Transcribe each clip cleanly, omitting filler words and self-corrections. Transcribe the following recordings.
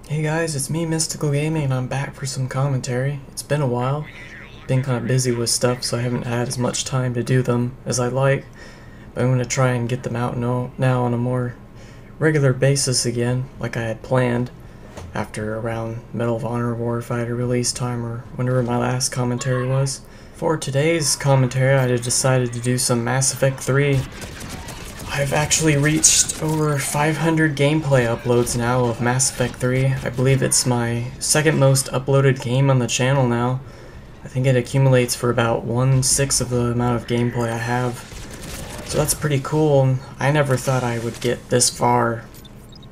Hey guys, it's me, Mystical Gaming, and I'm back for some commentary. It's been a while. Been kind of busy with stuff, so I haven't had as much time to do them as I'd like. But I'm going to try and get them out now on a more regular basis again, like I had planned, after around Medal of Honor Warfighter release time, or whenever my last commentary was. For today's commentary, I had decided to do some Mass Effect 3. I've actually reached over 500 gameplay uploads now of Mass Effect 3. I believe it's my second most uploaded game on the channel now. I think it accumulates for about 1/6 of the amount of gameplay I have. So that's pretty cool. I never thought I would get this far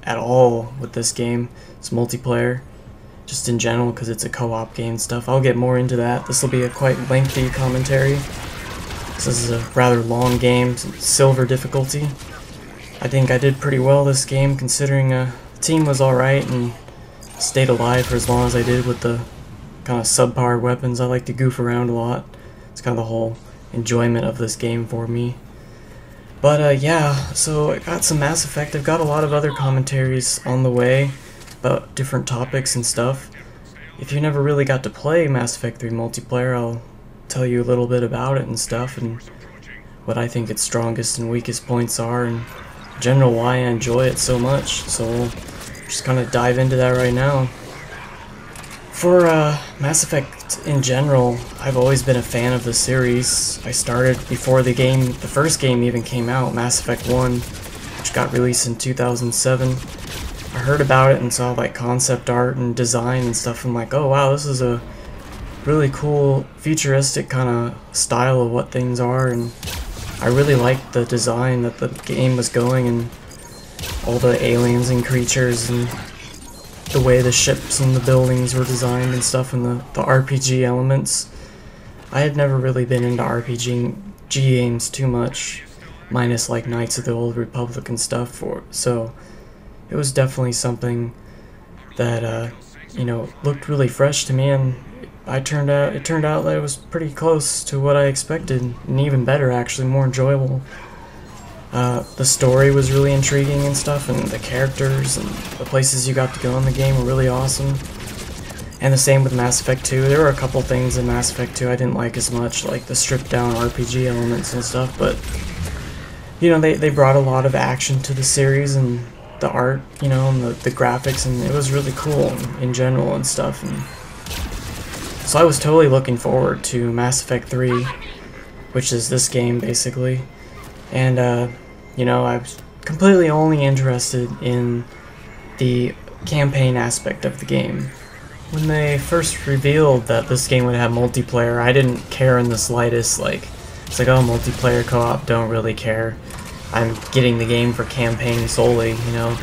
at all with this game. It's multiplayer, just in general, because it's a co-op game and stuff. I'll get more into that. This will be a quite lengthy commentary. This is a rather long game, silver difficulty. I think I did pretty well this game, considering the team was alright and stayed alive for as long as I did with the kind of subpar weapons. I like to goof around a lot. It's kind of the whole enjoyment of this game for me. But yeah, so I got some Mass Effect. I've got a lot of other commentaries on the way about different topics and stuff. If you never really got to play Mass Effect 3 multiplayer, I'll tell you a little bit about it and stuff, and what I think its strongest and weakest points are, and in general why I enjoy it so much. So we'll just kind of dive into that right now. For Mass Effect in general, I've always been a fan of the series. I started before the first game even came out, Mass Effect 1, which got released in 2007. I heard about it and saw like concept art and design and stuff. I'm like, oh wow, this is a really cool futuristic kind of style of what things are, and I really liked the design that the game was going, and all the aliens and creatures and the way the ships and the buildings were designed and stuff, and the RPG elements. I had never really been into RPG games too much, minus like Knights of the Old Republic and stuff, so it was definitely something that you know, looked really fresh to me, and it turned out that it was pretty close to what I expected, and even better actually, more enjoyable. The story was really intriguing and stuff, and the characters and the places you got to go in the game were really awesome. And the same with Mass Effect 2. There were a couple things in Mass Effect 2 I didn't like as much, like the stripped down RPG elements and stuff, but you know, they brought a lot of action to the series, and the art, you know, and the graphics, and it was really cool in general and stuff. And so I was totally looking forward to Mass Effect 3, which is this game basically, and you know, I was completely only interested in the campaign aspect of the game. When they first revealed that this game would have multiplayer, I didn't care in the slightest. Like, it's like, oh, multiplayer co-op, don't really care. I'm getting the game for campaign solely, you know.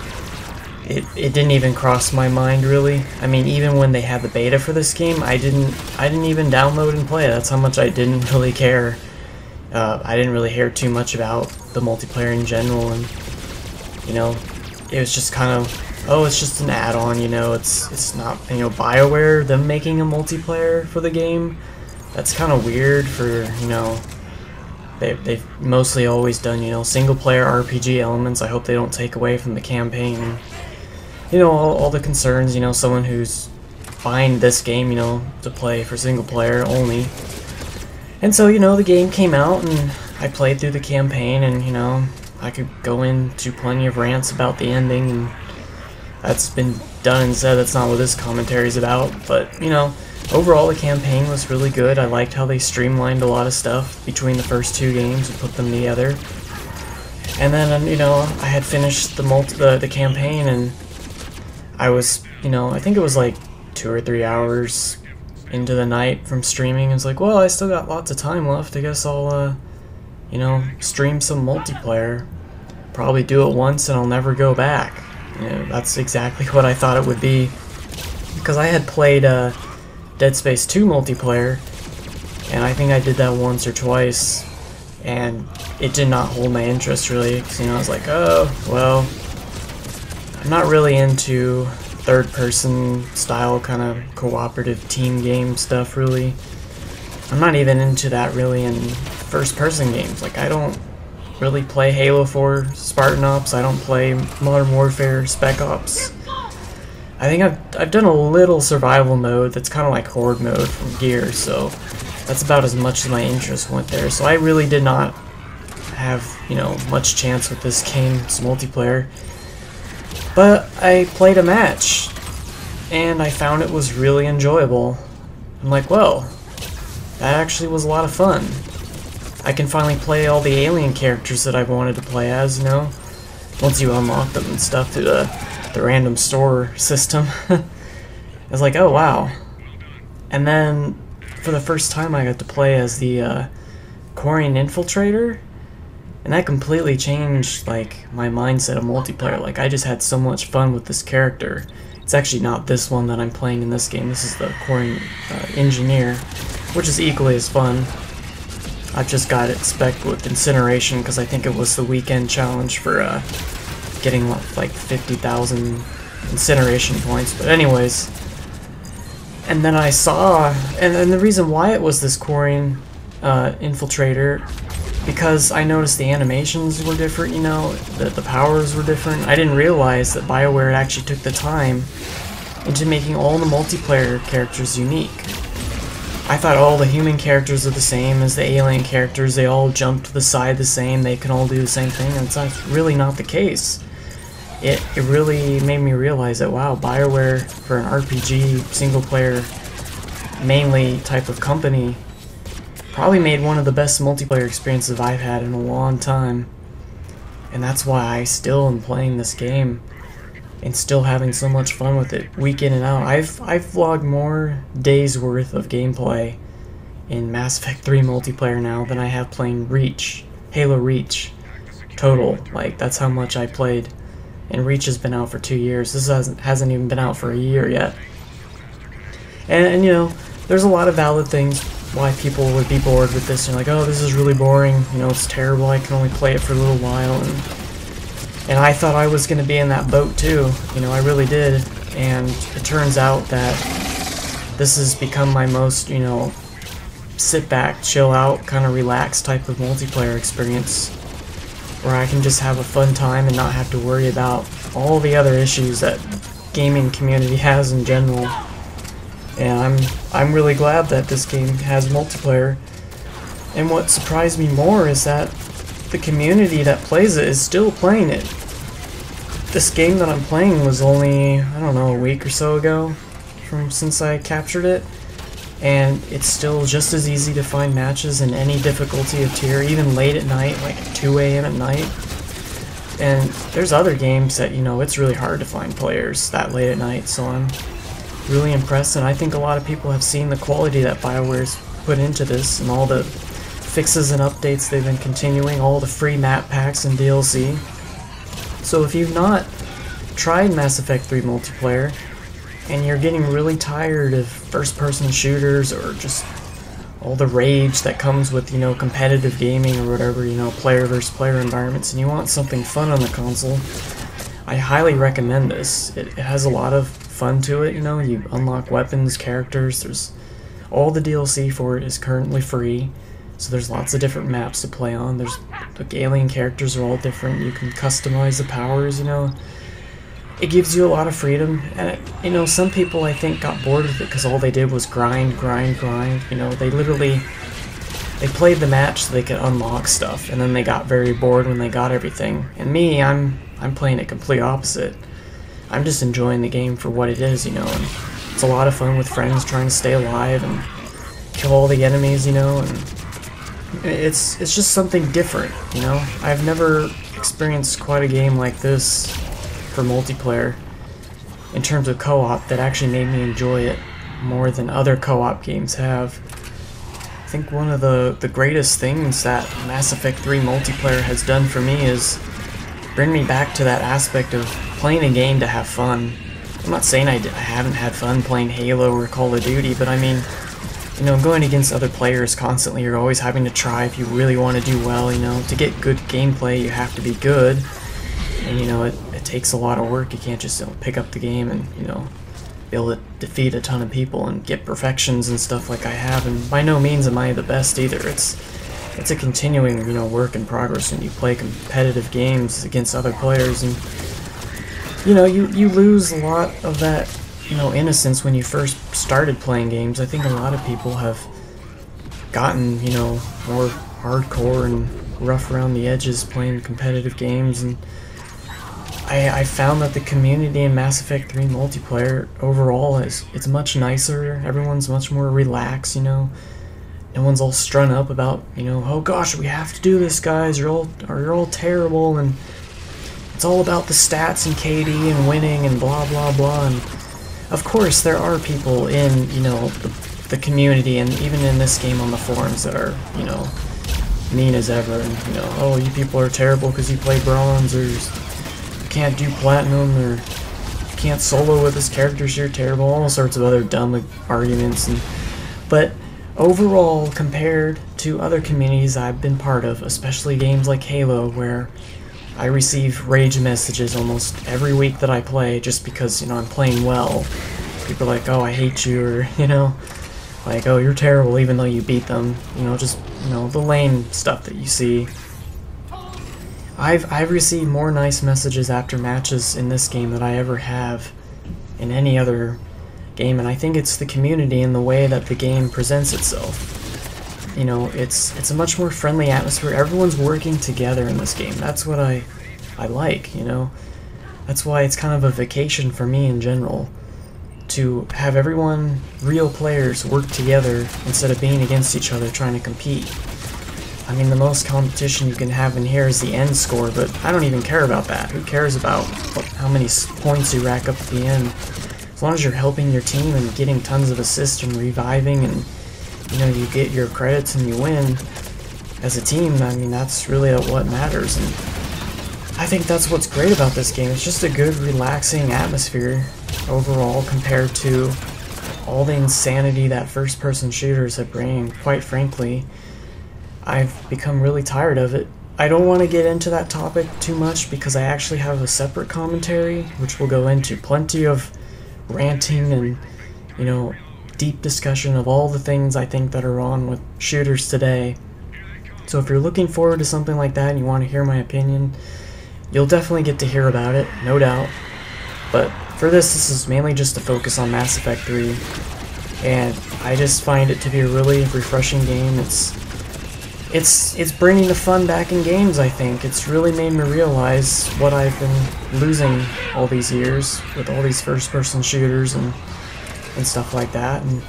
It didn't even cross my mind, really. I mean, even when they had the beta for this game, I didn't even download and play it. That's how much I didn't really care. I didn't really hear too much about the multiplayer in general, and you know, it was just kind of, oh, it's just an add-on, you know. It's not, you know, BioWare, them making a multiplayer for the game. That's kind of weird for, you know, they've mostly always done, you know, single-player RPG elements. I hope they don't take away from the campaign. And, you know, all the concerns, you know, someone who's buying this game, you know, to play for single player only. And so, you know, the game came out, and I played through the campaign, and, you know, I could go into plenty of rants about the ending, and that's been done and said. That's not what this commentary is about, but, you know, overall the campaign was really good. I liked how they streamlined a lot of stuff between the first two games and put them together. And then, you know, I had finished the campaign, and I was, you know, I think it was like 2 or 3 hours into the night from streaming. It's like, well, I still got lots of time left. I guess I'll, you know, stream some multiplayer. Probably do it once and I'll never go back. You know, that's exactly what I thought it would be. Because I had played Dead Space 2 multiplayer, and I think I did that once or twice, and it did not hold my interest really. Because, you know, I was like, oh, well, I'm not really into third-person style kind of cooperative team game stuff, really. I'm not even into that really in first-person games. Like, I don't really play Halo 4 Spartan Ops. I don't play Modern Warfare Spec Ops. I think I've done a little survival mode that's kind of like horde mode from Gears, so that's about as much as my interest went there. So I really did not have, you know, much chance with this game. It's multiplayer. But I played a match, and I found it was really enjoyable. I'm like, whoa, that actually was a lot of fun. I can finally play all the alien characters that I've wanted to play as, you know, once you unlock them and stuff through the random store system. I was like, oh wow. And then, for the first time, I got to play as the Korean Infiltrator, and that completely changed, like, my mindset of multiplayer. Like, I just had so much fun with this character. It's actually not this one that I'm playing in this game. This is the Korean Engineer, which is equally as fun. I've just got it spec'd with Incineration because I think it was the weekend challenge for getting like 50,000 Incineration points. But anyways, and then I saw, and the reason why it was this Korean Infiltrator, because I noticed the animations were different, you know, the powers were different. I didn't realize that BioWare actually took the time into making all the multiplayer characters unique. I thought all the human characters are the same as the alien characters, they all jump to the side the same, they can all do the same thing, and that's really not the case. It really made me realize that, wow, BioWare, for an RPG, single player, mainly type of company, probably made one of the best multiplayer experiences I've had in a long time. And that's why I still am playing this game and still having so much fun with it week in and out. I've vlogged more days worth of gameplay in Mass Effect 3 multiplayer now than I have playing Reach, Halo Reach, total. Like, that's how much I played. And Reach has been out for 2 years. This hasn't even been out for a year yet. And you know, there's a lot of valid things why people would be bored with this. You're like, oh, this is really boring, you know, it's terrible, I can only play it for a little while. And I thought I was going to be in that boat too, you know, I really did. And it turns out that this has become my most, you know, sit back, chill out, kind of relaxed type of multiplayer experience, where I can just have a fun time and not have to worry about all the other issues that gaming community has in general. And I'm really glad that this game has multiplayer. And what surprised me more is that the community that plays it is still playing it. This game that I'm playing was only, I don't know, a week or so ago since I captured it. And it's still just as easy to find matches in any difficulty of tier, even late at night, like at 2 AM at night. And there's other games that, you know, it's really hard to find players that late at night, so I'm really impressed, and I think a lot of people have seen the quality that BioWare's put into this, and all the fixes and updates they've been continuing, all the free map packs and DLC. So if you've not tried Mass Effect 3 multiplayer, and you're getting really tired of first-person shooters, or just all the rage that comes with, you know, competitive gaming or whatever, you know, player versus player environments, and you want something fun on the console, I highly recommend this. It has a lot of fun to it, you know, you unlock weapons, characters, there's all the DLC for it is currently free, so there's lots of different maps to play on. There's, the alien characters are all different, you can customize the powers, you know. It gives you a lot of freedom, and you know, some people I think got bored with it because all they did was grind, you know, they played the match so they could unlock stuff, and then they got very bored when they got everything. And me, I'm playing it complete opposite. I'm just enjoying the game for what it is, you know, and it's a lot of fun with friends trying to stay alive and kill all the enemies, you know, and it's just something different, you know. I've never experienced quite a game like this for multiplayer in terms of co-op that actually made me enjoy it more than other co-op games have. I think one of the greatest things that Mass Effect 3 multiplayer has done for me is bring me back to that aspect of playing a game to have fun. I'm not saying I haven't had fun playing Halo or Call of Duty, but I mean, you know, going against other players constantly, you're always having to try if you really want to do well, you know. To get good gameplay, you have to be good, and you know, it takes a lot of work. You can't just, you know, pick up the game and, you know, be able to defeat a ton of people and get perfections and stuff like I have, and by no means am I the best either. It's a continuing, you know, work in progress when you play competitive games against other players, and you know, you lose a lot of that, you know, innocence when you first started playing games. I think a lot of people have gotten, you know, more hardcore and rough around the edges playing competitive games, and I found that the community in Mass Effect 3 multiplayer overall it's much nicer. Everyone's much more relaxed, you know. No one's all strung up about, you know, oh gosh, we have to do this, guys. You're all terrible, and it's all about the stats and KD and winning and blah blah blah. And of course, there are people in, you know, the community and even in this game on the forums that are, you know, mean as ever, and you know, oh, you people are terrible because you play bronze, or you can't do platinum, or you can't solo with this character, so you're terrible. All sorts of other dumb arguments, but overall, compared to other communities I've been part of, especially games like Halo, where I receive rage messages almost every week that I play just because, you know, I'm playing well. People are like, oh, I hate you, or, you know, like, oh, you're terrible even though you beat them. You know, just, you know, the lame stuff that you see. I've received more nice messages after matches in this game than I ever have in any other game, and I think it's the community and the way that the game presents itself. You know, it's a much more friendly atmosphere. Everyone's working together in this game. That's what I like, you know. That's why it's kind of a vacation for me in general, to have everyone, real players, work together instead of being against each other trying to compete. I mean, the most competition you can have in here is the end score, but I don't even care about that. Who cares about how many points you rack up at the end? As long as you're helping your team and getting tons of assists and reviving, and, you know, you get your credits and you win as a team, I mean, that's really what matters. And I think that's what's great about this game. It's just a good, relaxing atmosphere overall compared to all the insanity that first-person shooters have bring. Quite frankly, I've become really tired of it. I don't want to get into that topic too much because I actually have a separate commentary, which will go into plenty of ranting and, you know, deep discussion of all the things I think that are wrong with shooters today. So if you're looking forward to something like that and you want to hear my opinion, you'll definitely get to hear about it, no doubt. But for this is mainly just to focus on Mass Effect 3, and I just find it to be a really refreshing game. It's bringing the fun back in games, I think. It's really made me realize what I've been losing all these years with all these first-person shooters and stuff like that. And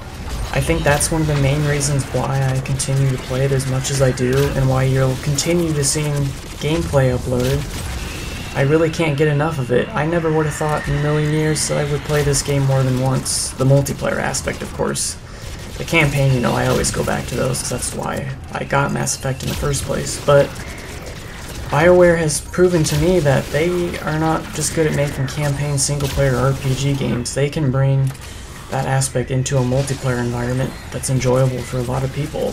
I think that's one of the main reasons why I continue to play it as much as I do, and why you'll continue to see gameplay uploaded. I really can't get enough of it. I never would have thought in a million years that I would play this game more than once. The multiplayer aspect, of course. The campaign, you know, I always go back to those because that's why I got Mass Effect in the first place. But BioWare has proven to me that they are not just good at making campaign single-player RPG games. They can bring that aspect into a multiplayer environment that's enjoyable for a lot of people.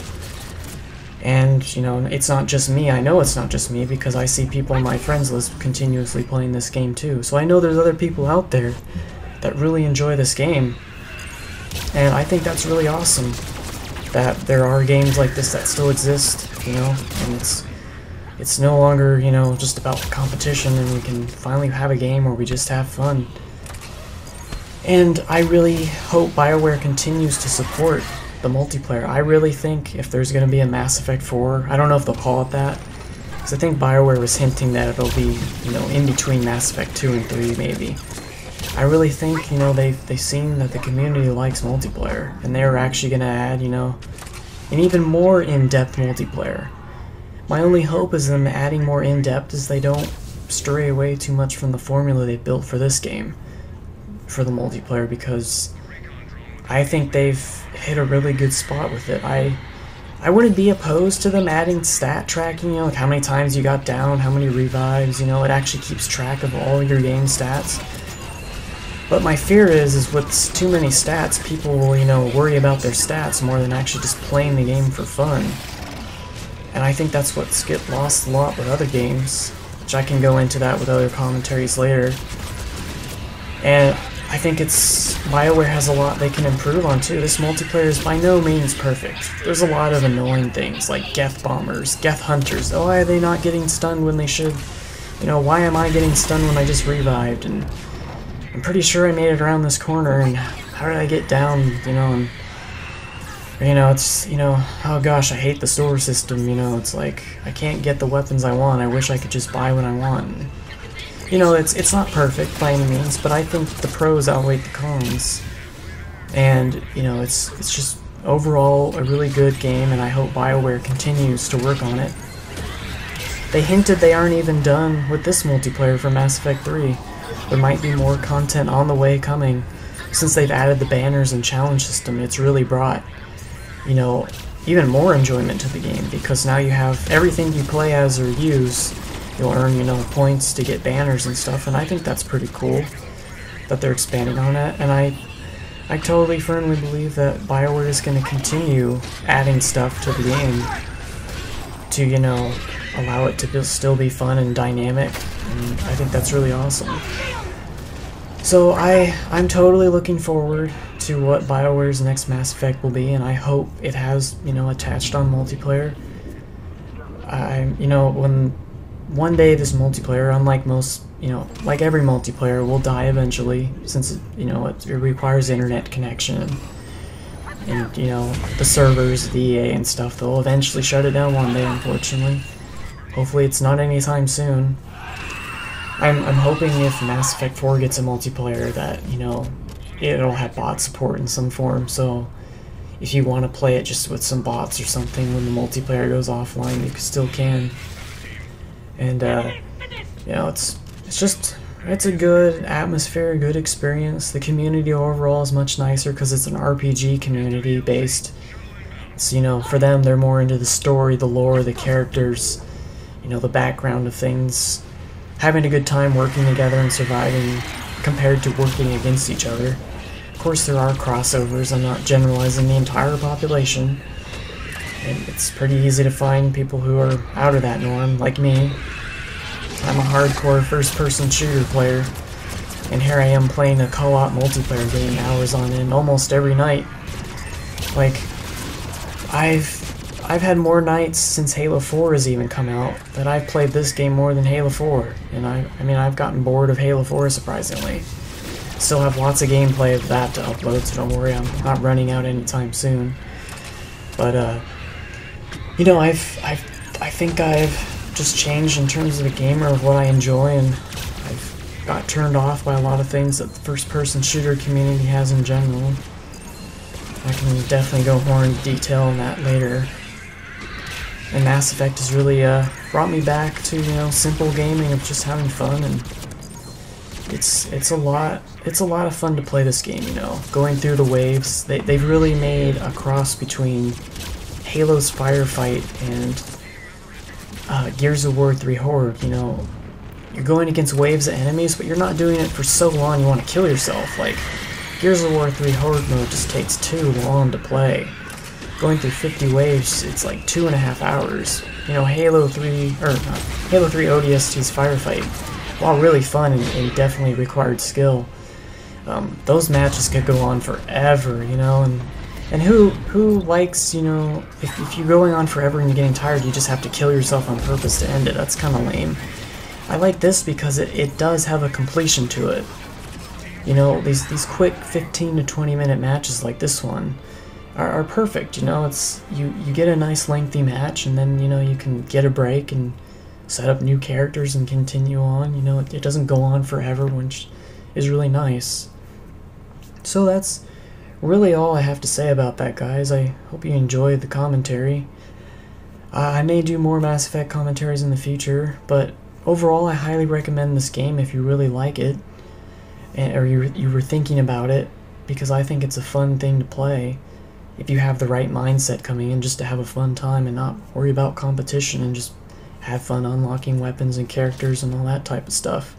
And, you know, it's not just me. I know it's not just me because I see people on my friends list continuously playing this game too. So I know there's other people out there that really enjoy this game. And I think that's really awesome that there are games like this that still exist, you know, and it's no longer, you know, just about competition, and we can finally have a game where we just have fun. And I really hope BioWare continues to support the multiplayer. I really think if there's going to be a Mass Effect 4, I don't know if they'll call it that, because I think BioWare was hinting that it'll be, you know, in between Mass Effect 2 and 3 maybe. I really think, you know, they've seen that the community likes multiplayer, and they're actually going to add, you know, an even more in-depth multiplayer. My only hope is them adding more in-depth is they don't stray away too much from the formula they built for this game, for the multiplayer, because I think they've hit a really good spot with it. I wouldn't be opposed to them adding stat tracking, you know, like how many times you got down, how many revives, you know, it actually keeps track of all your game stats. But my fear is with too many stats, people will, you know, worry about their stats more than actually just playing the game for fun. And I think that's what's get lost a lot with other games, which I can go into that with other commentaries later. And I think BioWare has a lot they can improve on too. This multiplayer is by no means perfect. There's a lot of annoying things like Geth bombers, Geth hunters. Oh, why are they not getting stunned when they should? You know, why am I getting stunned when I just revived? And I'm pretty sure I made it around this corner, and how did I get down, you know, and, you know, it's, you know, oh gosh, I hate the store system, you know, it's like, I can't get the weapons I want, I wish I could just buy what I want. And, you know, it's not perfect by any means, but I think the pros outweigh the cons. And, you know, it's just overall a really good game, and I hope BioWare continues to work on it. They hinted they aren't even done with this multiplayer for Mass Effect 3. There might be more content on the way coming. Since they've added the banners and challenge system, it's really brought, you know, even more enjoyment to the game, because now you have everything you play as or use, you'll earn, you know, points to get banners and stuff, and I think that's pretty cool that they're expanding on that, and I totally firmly believe that BioWare is going to continue adding stuff to the game to, you know, allow it to still be fun and dynamic, and I think that's really awesome. So I'm totally looking forward to what BioWare's next Mass Effect will be, and I hope it has, you know, attached on multiplayer. You know, when one day this multiplayer, unlike most, you know, like every multiplayer, will die eventually, since it, you know, it requires internet connection, and you know, the servers, the EA and stuff, they'll eventually shut it down one day, unfortunately. Hopefully it's not anytime soon. I'm hoping if Mass Effect 4 gets a multiplayer that, you know, it'll have bot support in some form, so if you want to play it just with some bots or something when the multiplayer goes offline, you still can. And, you know, it's a good atmosphere, good experience. The community overall is much nicer because it's an RPG community based. It's, you know, for them, they're more into the story, the lore, the characters, you know, the background of things, having a good time working together and surviving compared to working against each other. Of course, there are crossovers. I'm not generalizing the entire population, and it's pretty easy to find people who are out of that norm, like me. I'm a hardcore first-person shooter player, and here I am playing a co-op multiplayer game hours on end almost every night. Like, I've had more nights since Halo 4 has even come out that I've played this game more than Halo 4, and I mean, I've gotten bored of Halo 4 surprisingly. Still have lots of gameplay of that to upload, so don't worry, I'm not running out anytime soon. But, you know, I think I've just changed in terms of the gamer of what I enjoy, and I've got turned off by a lot of things that the first-person shooter community has in general. I can definitely go more into detail on that later. And Mass Effect has really brought me back to, you know, simple gaming of just having fun, and it's a lot of fun to play this game, you know. Going through the waves, they've really made a cross between Halo's Firefight and Gears of War 3 Horde, you know. You're going against waves of enemies, but you're not doing it for so long you want to kill yourself. Like, Gears of War 3 Horde mode just takes too long to play. Going through 50 waves, it's like 2.5 hours. You know, Halo 3 ODST's Firefight, while really fun and definitely required skill, those matches could go on forever, you know, and who likes, you know, if you're going on forever and you're getting tired, you just have to kill yourself on purpose to end it. That's kind of lame. I like this because it does have a completion to it. You know, these quick 15 to 20 minute matches like this one are perfect, you know. It's you get a nice lengthy match, and then, you know, you can get a break and set up new characters and continue on. You know, it doesn't go on forever, which is really nice. So that's really all I have to say about that, guys. I hope you enjoyed the commentary. I may do more Mass Effect commentaries in the future, but overall I highly recommend this game if you really like it, or you were thinking about it, because I think it's a fun thing to play if you have the right mindset coming in, just to have a fun time and not worry about competition and just have fun unlocking weapons and characters and all that type of stuff.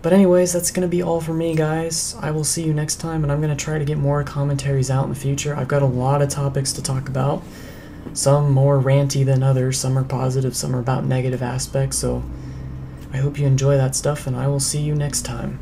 But anyways, that's going to be all for me, guys. I will see you next time, and I'm going to try to get more commentaries out in the future. I've got a lot of topics to talk about. Some more ranty than others, some are positive, some are about negative aspects, so I hope you enjoy that stuff, and I will see you next time.